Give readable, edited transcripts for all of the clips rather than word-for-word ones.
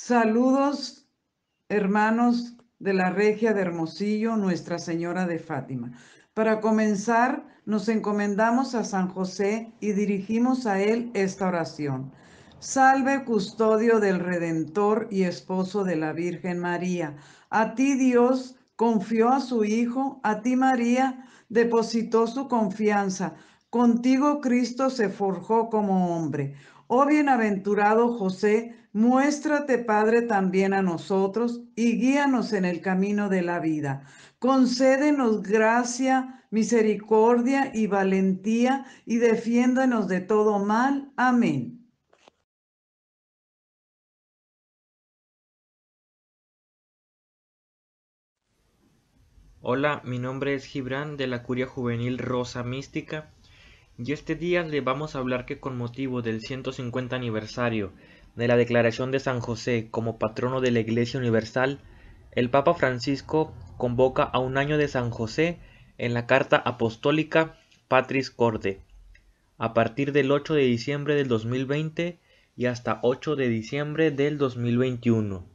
Saludos, hermanos de la Regia de Hermosillo, Nuestra Señora de Fátima. Para comenzar, nos encomendamos a San José y dirigimos a él esta oración. Salve, custodio del Redentor y esposo de la Virgen María. A ti Dios confió a su Hijo, a ti María depositó su confianza. Contigo Cristo se forjó como hombre. Oh bienaventurado José, muéstrate, Padre, también a nosotros y guíanos en el camino de la vida. Concédenos gracia, misericordia y valentía y defiéndanos de todo mal. Amén. Hola, mi nombre es Gibran de la Curia Juvenil Rosa Mística y este día le vamos a hablar que con motivo del 150 aniversario de la declaración de San José como patrono de la Iglesia Universal, el Papa Francisco convoca a un año de San José en la Carta Apostólica Patris Corde, a partir del 8 de diciembre del 2020 y hasta 8 de diciembre del 2021.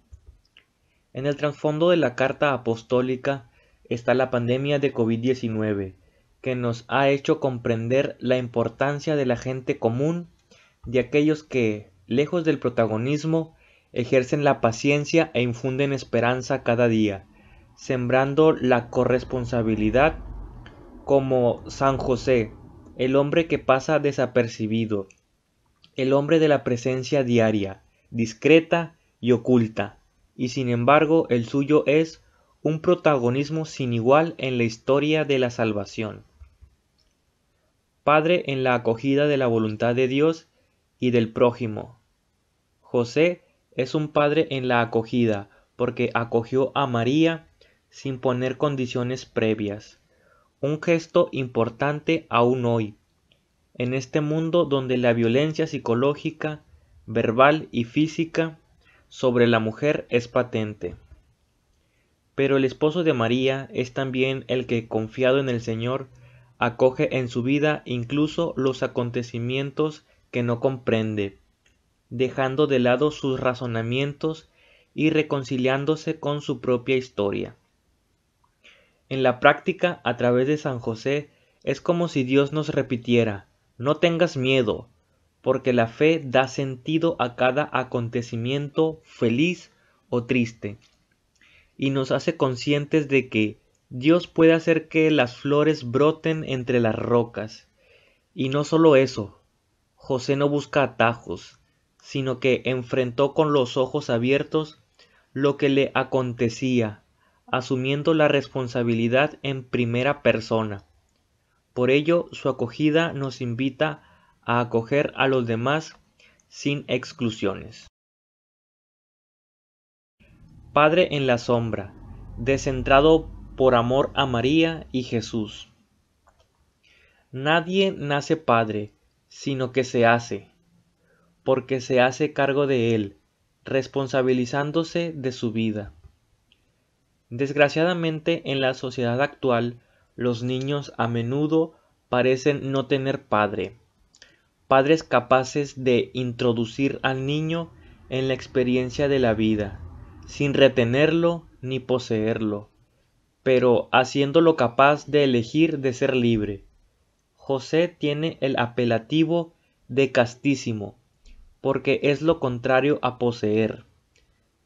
En el trasfondo de la Carta Apostólica está la pandemia de COVID-19, que nos ha hecho comprender la importancia de la gente común, de aquellos que, lejos del protagonismo, ejercen la paciencia e infunden esperanza cada día, sembrando la corresponsabilidad como San José, el hombre que pasa desapercibido, el hombre de la presencia diaria, discreta y oculta, y sin embargo el suyo es un protagonismo sin igual en la historia de la salvación. Padre en la acogida de la voluntad de Dios y del prójimo. José es un padre en la acogida porque acogió a María sin poner condiciones previas. Un gesto importante aún hoy, en este mundo donde la violencia psicológica, verbal y física sobre la mujer es patente. Pero el esposo de María es también el que, confiado en el Señor, acoge en su vida incluso los acontecimientos que no comprende, dejando de lado sus razonamientos y reconciliándose con su propia historia. En la práctica, a través de San José, es como si Dios nos repitiera: no tengas miedo, porque la fe da sentido a cada acontecimiento feliz o triste, y nos hace conscientes de que Dios puede hacer que las flores broten entre las rocas. Y no solo eso, José no busca atajos, sino que enfrentó con los ojos abiertos lo que le acontecía, asumiendo la responsabilidad en primera persona. Por ello, su acogida nos invita a acoger a los demás sin exclusiones. Padre en la sombra, descentrado por amor a María y Jesús. Nadie nace padre, sino que se hace, porque se hace cargo de él, responsabilizándose de su vida. Desgraciadamente, en la sociedad actual, los niños a menudo parecen no tener padre, padres capaces de introducir al niño en la experiencia de la vida, sin retenerlo ni poseerlo, pero haciéndolo capaz de elegir de ser libre. José tiene el apelativo de castísimo, porque es lo contrario a poseer.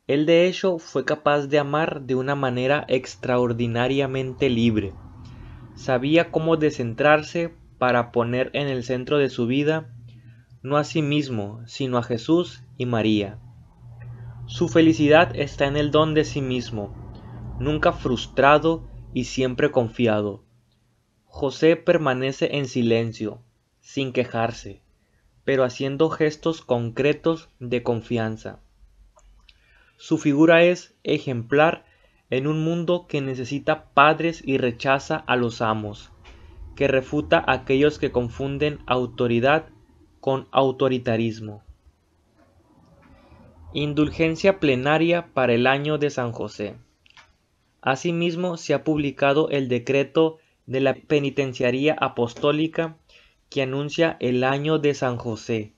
Él de hecho fue capaz de amar de una manera extraordinariamente libre. Sabía cómo descentrarse para poner en el centro de su vida no a sí mismo, sino a Jesús y María. Su felicidad está en el don de sí mismo, nunca frustrado y siempre confiado. José permanece en silencio, sin quejarse, pero haciendo gestos concretos de confianza. Su figura es ejemplar en un mundo que necesita padres y rechaza a los amos, que refuta a aquellos que confunden autoridad con autoritarismo. Indulgencia plenaria para el año de San José. Asimismo, se ha publicado el decreto de la Penitenciaría Apostólica que anuncia el año de San José,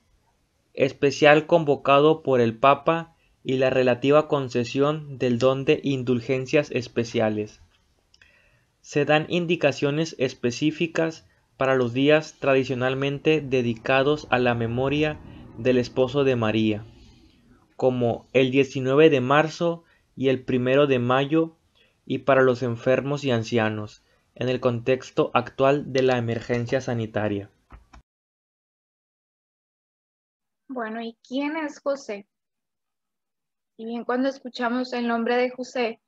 especial convocado por el Papa y la relativa concesión del don de indulgencias especiales. Se dan indicaciones específicas para los días tradicionalmente dedicados a la memoria del esposo de María, como el 19 de marzo y el 1 de mayo, y para los enfermos y ancianos, en el contexto actual de la emergencia sanitaria. Bueno, ¿y quién es José? Y bien, cuando escuchamos el nombre de José,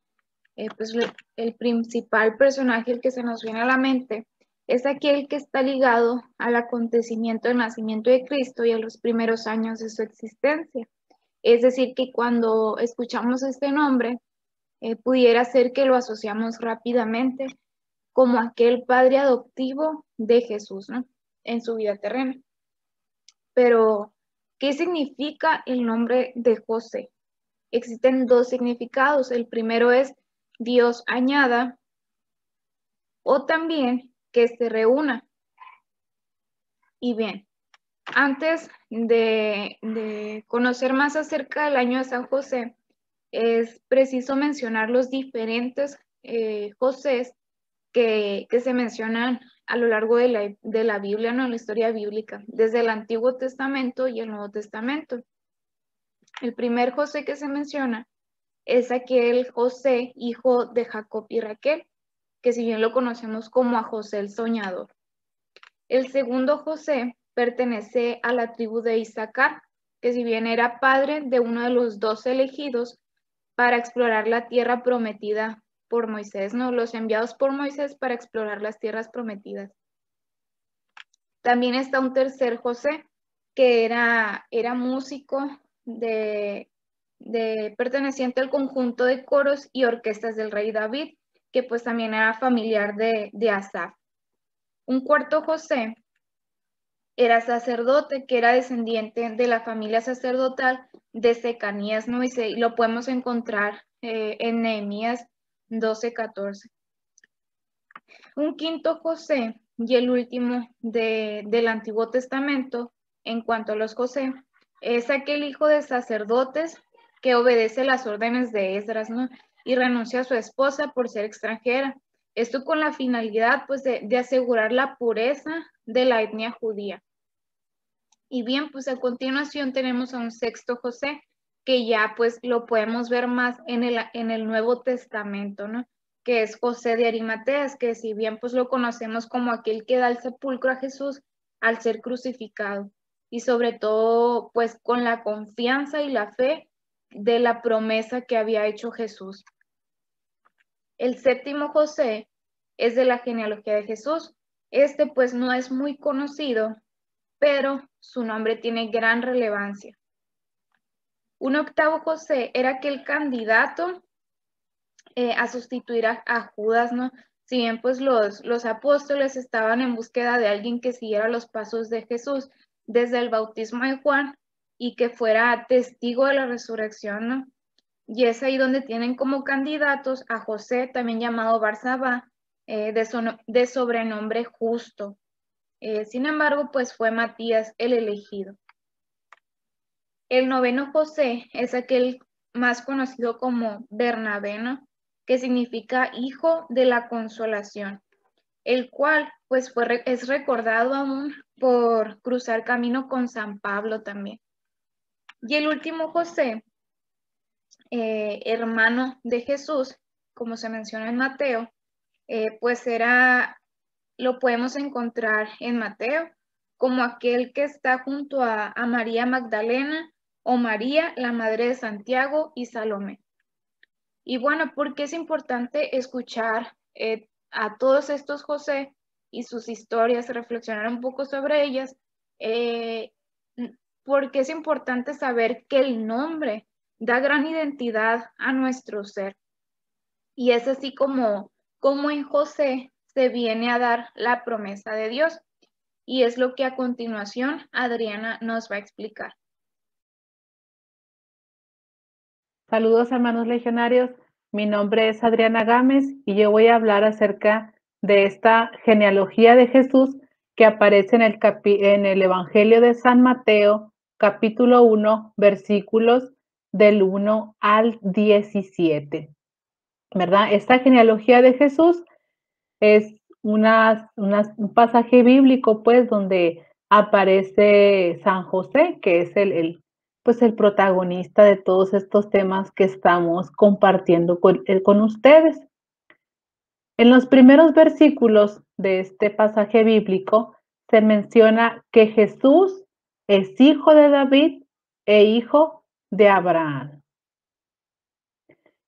pues el principal personaje, el que se nos viene a la mente, es aquel que está ligado al acontecimiento del nacimiento de Cristo y a los primeros años de su existencia. Es decir, que cuando escuchamos este nombre, pudiera ser que lo asociamos rápidamente como aquel padre adoptivo de Jesús, ¿no? En su vida terrena. Pero, ¿qué significa el nombre de José? Existen dos significados. El primero es Dios añada o también que se reúna. Y bien, antes de conocer más acerca del año de San José, es preciso mencionar los diferentes Josés que se mencionan a lo largo de la Biblia, ¿no? La historia bíblica, desde el Antiguo Testamento y el Nuevo Testamento. El primer José que se menciona es aquel José, hijo de Jacob y Raquel, que si bien lo conocemos como a José el Soñador. El segundo José pertenece a la tribu de Isaacar, que si bien era padre de uno de los 12 elegidos para explorar la tierra prometida por Moisés, ¿no? Los enviados por Moisés para explorar las tierras prometidas. También está un tercer José, que era músico perteneciente al conjunto de coros y orquestas del rey David, que pues también era familiar de Asaf. Un cuarto José era sacerdote, que era descendiente de la familia sacerdotal de Secanías, ¿no? Y lo podemos encontrar en Nehemías 12:14. Un quinto José, y el último del Antiguo Testamento, en cuanto a los José, es aquel hijo de sacerdotes que obedece las órdenes de Esdras, ¿no? Y renuncia a su esposa por ser extranjera. Esto con la finalidad, pues, de asegurar la pureza de la etnia judía. Y bien, pues a continuación tenemos a un sexto José, que ya pues lo podemos ver más en el Nuevo Testamento, ¿no? Que es José de Arimateas, que si bien pues lo conocemos como aquel que da el sepulcro a Jesús al ser crucificado, y sobre todo pues con la confianza y la fe de la promesa que había hecho Jesús. El séptimo José es de la genealogía de Jesús. Este pues no es muy conocido, pero su nombre tiene gran relevancia. Un octavo José era aquel candidato a sustituir a Judas, ¿no? Si bien pues los apóstoles estaban en búsqueda de alguien que siguiera los pasos de Jesús desde el bautismo de Juan y que fuera testigo de la resurrección, ¿no? Y es ahí donde tienen como candidatos a José, también llamado Barsabá, de sobrenombre Justo. Sin embargo, pues fue Matías el elegido. El noveno José es aquel más conocido como Bernabé, ¿no? Que significa hijo de la consolación, el cual pues es recordado aún por cruzar camino con San Pablo también. Y el último José, hermano de Jesús, como se menciona en Mateo, pues lo podemos encontrar en Mateo como aquel que está junto a María Magdalena o María, la madre de Santiago y Salomé. Y bueno, ¿por qué es importante escuchar a todos estos José y sus historias, reflexionar un poco sobre ellas? Porque es importante saber que el nombre da gran identidad a nuestro ser. Y es así como en José se viene a dar la promesa de Dios. Y es lo que a continuación Adriana nos va a explicar. Saludos, hermanos legionarios. Mi nombre es Adriana Gámez y yo voy a hablar acerca de esta genealogía de Jesús que aparece en el Evangelio de San Mateo, capítulo 1, versículos del 1 al 17, ¿verdad? Esta genealogía de Jesús es un pasaje bíblico, pues, donde aparece San José, que es pues, el protagonista de todos estos temas que estamos compartiendo con ustedes. En los primeros versículos de este pasaje bíblico se menciona que Jesús es hijo de David e hijo de Abraham.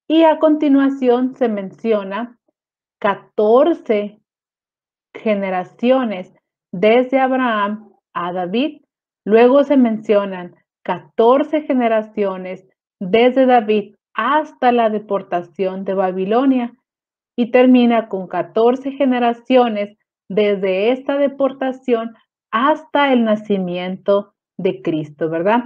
Y a continuación se menciona 14 generaciones desde Abraham a David. Luego se mencionan 14 generaciones desde David hasta la deportación de Babilonia y termina con 14 generaciones desde esta deportación hasta el nacimiento de Cristo, ¿verdad?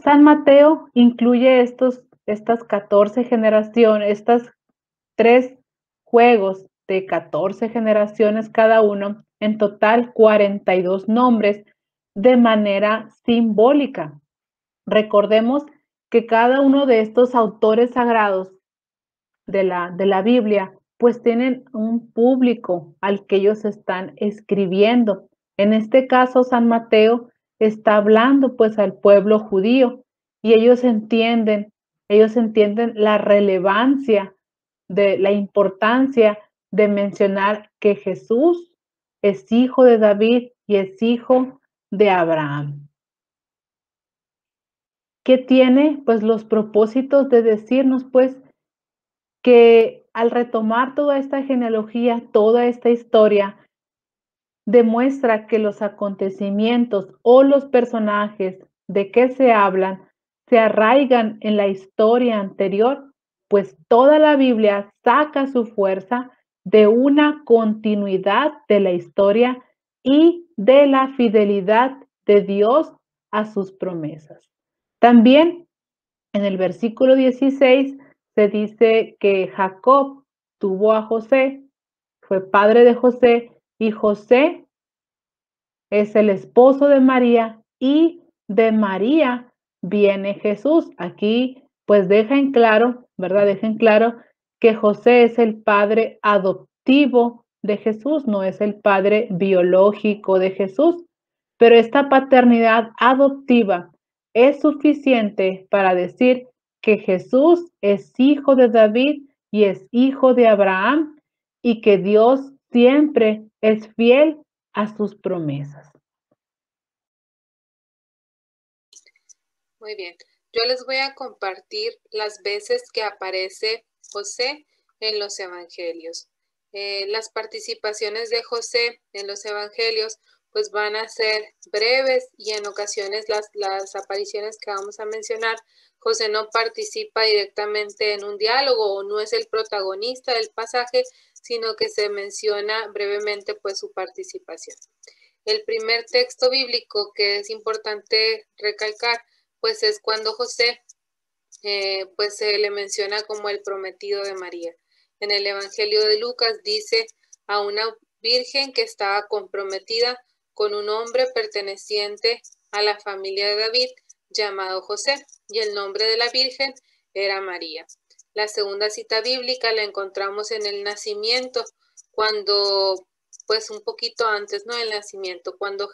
San Mateo incluye estas 14 generaciones, estas 3 juegos de 14 generaciones cada uno, en total 42 nombres de manera simbólica. Recordemos que cada uno de estos autores sagrados de la Biblia, pues tienen un público al que ellos están escribiendo. En este caso, San Mateo está hablando pues al pueblo judío y ellos entienden la relevancia de la importancia de mencionar que Jesús es hijo de David y es hijo de Abraham. ¿Qué tiene? Pues los propósitos de decirnos pues que al retomar toda esta genealogía, toda esta historia, demuestra que los acontecimientos o los personajes de que se hablan se arraigan en la historia anterior, pues toda la Biblia saca su fuerza de una continuidad de la historia y de la fidelidad de Dios a sus promesas. También en el versículo 16 se dice que Jacob tuvo a José, fue padre de José, y José es el esposo de María, y de María viene Jesús. Aquí pues deja en claro, ¿verdad? Deja en claro que José es el padre adoptivo de Jesús, no es el padre biológico de Jesús, pero esta paternidad adoptiva es suficiente para decir que Jesús es hijo de David y es hijo de Abraham y que Dios siempre es fiel a sus promesas. Muy bien, yo les voy a compartir las veces que aparece José en los evangelios. Las participaciones de José en los evangelios pues van a ser breves y en ocasiones las apariciones que vamos a mencionar, José no participa directamente en un diálogo o no es el protagonista del pasaje, sino que se menciona brevemente pues su participación. El primer texto bíblico que es importante recalcar pues es cuando José pues se le menciona como el prometido de María. En el Evangelio de Lucas dice a una virgen que estaba comprometida con un hombre perteneciente a la familia de David llamado José, y el nombre de la virgen era María. La segunda cita bíblica la encontramos en el nacimiento, cuando, pues un poquito antes, ¿no? El nacimiento, cuando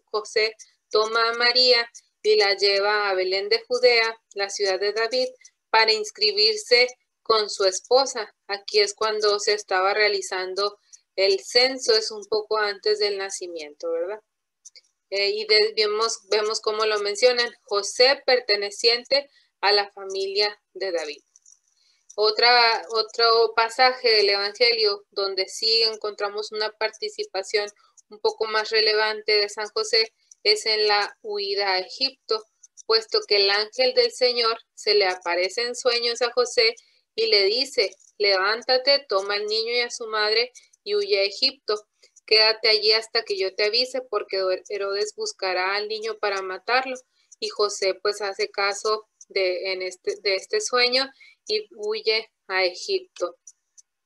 José toma a María y la lleva a Belén de Judea, la ciudad de David, para inscribirse con su esposa. Aquí es cuando se estaba realizando el censo, es un poco antes del nacimiento, ¿verdad? Vemos cómo lo mencionan, José perteneciente a la familia de David. Otro pasaje del Evangelio donde sí encontramos una participación un poco más relevante de San José es en la huida a Egipto, puesto que el ángel del Señor se le aparece en sueños a José y le dice, levántate, toma al niño y a su madre y huye a Egipto. Quédate allí hasta que yo te avise, porque Herodes buscará al niño para matarlo. Y José pues hace caso de este sueño y huye a Egipto.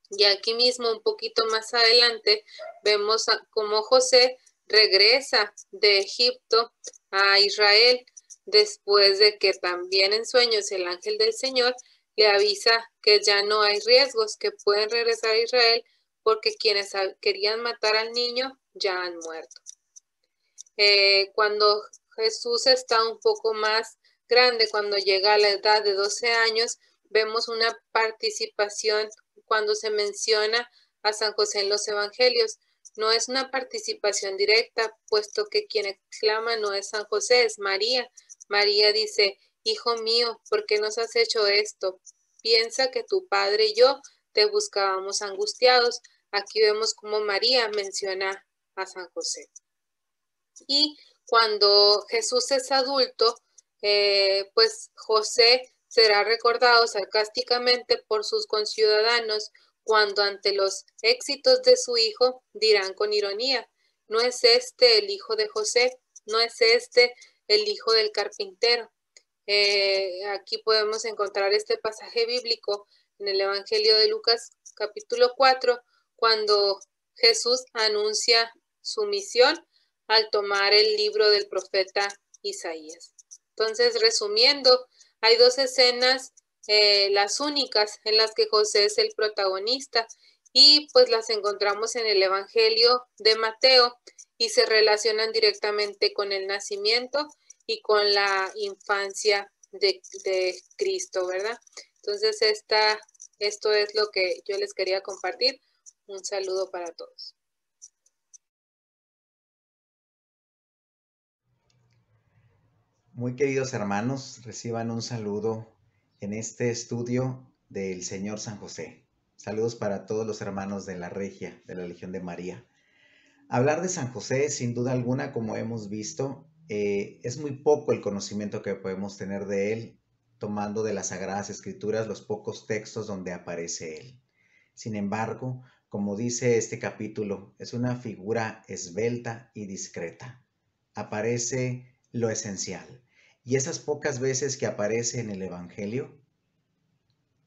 Y aquí mismo, un poquito más adelante, vemos cómo José regresa de Egipto a Israel, después de que también en sueños el ángel del Señor le avisa que ya no hay riesgos, que pueden regresar a Israel porque quienes querían matar al niño ya han muerto. Cuando Jesús está un poco más grande, cuando llega a la edad de 12 años, vemos una participación cuando se menciona a San José en los evangelios. No es una participación directa, puesto que quien exclama no es San José, es María. María dice: Hijo mío, ¿por qué nos has hecho esto? Piensa que tu padre y yo te buscábamos angustiados. Aquí vemos cómo María menciona a San José. Y cuando Jesús es adulto, pues José será recordado sarcásticamente por sus conciudadanos cuando ante los éxitos de su hijo dirán con ironía: ¿no es este el hijo de José? ¿No es este el hijo del carpintero? Aquí podemos encontrar este pasaje bíblico en el Evangelio de Lucas capítulo 4, cuando Jesús anuncia su misión al tomar el libro del profeta Isaías. Entonces, resumiendo, hay dos escenas, las únicas en las que José es el protagonista, y pues las encontramos en el Evangelio de Mateo y se relacionan directamente con el nacimiento y con la infancia de Cristo, ¿verdad? Entonces, esto es lo que yo les quería compartir. Un saludo para todos. Muy queridos hermanos, reciban un saludo en este estudio del Señor San José. Saludos para todos los hermanos de la Regia, de la Legión de María. Hablar de San José, sin duda alguna, como hemos visto, es muy poco el conocimiento que podemos tener de él, tomando de las Sagradas Escrituras los pocos textos donde aparece él. Sin embargo, como dice este capítulo, es una figura esbelta y discreta. Aparece lo esencial. Y esas pocas veces que aparece en el Evangelio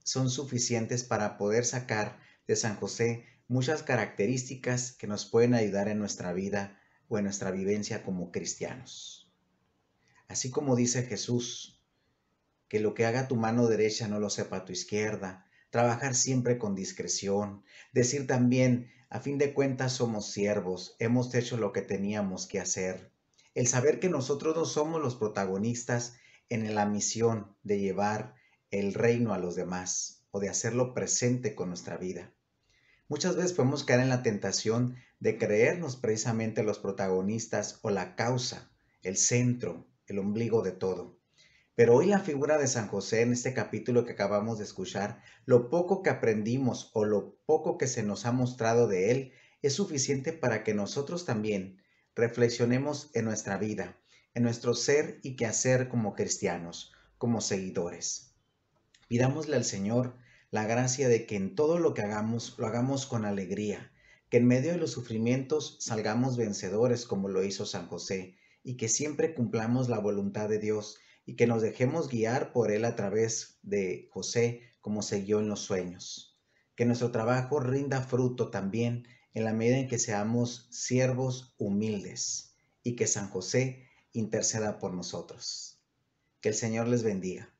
son suficientes para poder sacar de San José muchas características que nos pueden ayudar en nuestra vida o en nuestra vivencia como cristianos. Así como dice Jesús, que lo que haga tu mano derecha no lo sepa tu izquierda, trabajar siempre con discreción, decir también, a fin de cuentas somos siervos, hemos hecho lo que teníamos que hacer. El saber que nosotros no somos los protagonistas en la misión de llevar el reino a los demás o de hacerlo presente con nuestra vida. Muchas veces podemos caer en la tentación de creernos precisamente los protagonistas o la causa, el centro, el ombligo de todo. Pero hoy la figura de San José en este capítulo que acabamos de escuchar, lo poco que aprendimos o lo poco que se nos ha mostrado de él, es suficiente para que nosotros también reflexionemos en nuestra vida, en nuestro ser y quehacer como cristianos, como seguidores. Pidámosle al Señor la gracia de que en todo lo que hagamos, lo hagamos con alegría, que en medio de los sufrimientos salgamos vencedores como lo hizo San José, y que siempre cumplamos la voluntad de Dios y que nos dejemos guiar por Él a través de José como se guió en los sueños. Que nuestro trabajo rinda fruto también en la medida en que seamos siervos humildes y que San José interceda por nosotros. Que el Señor les bendiga.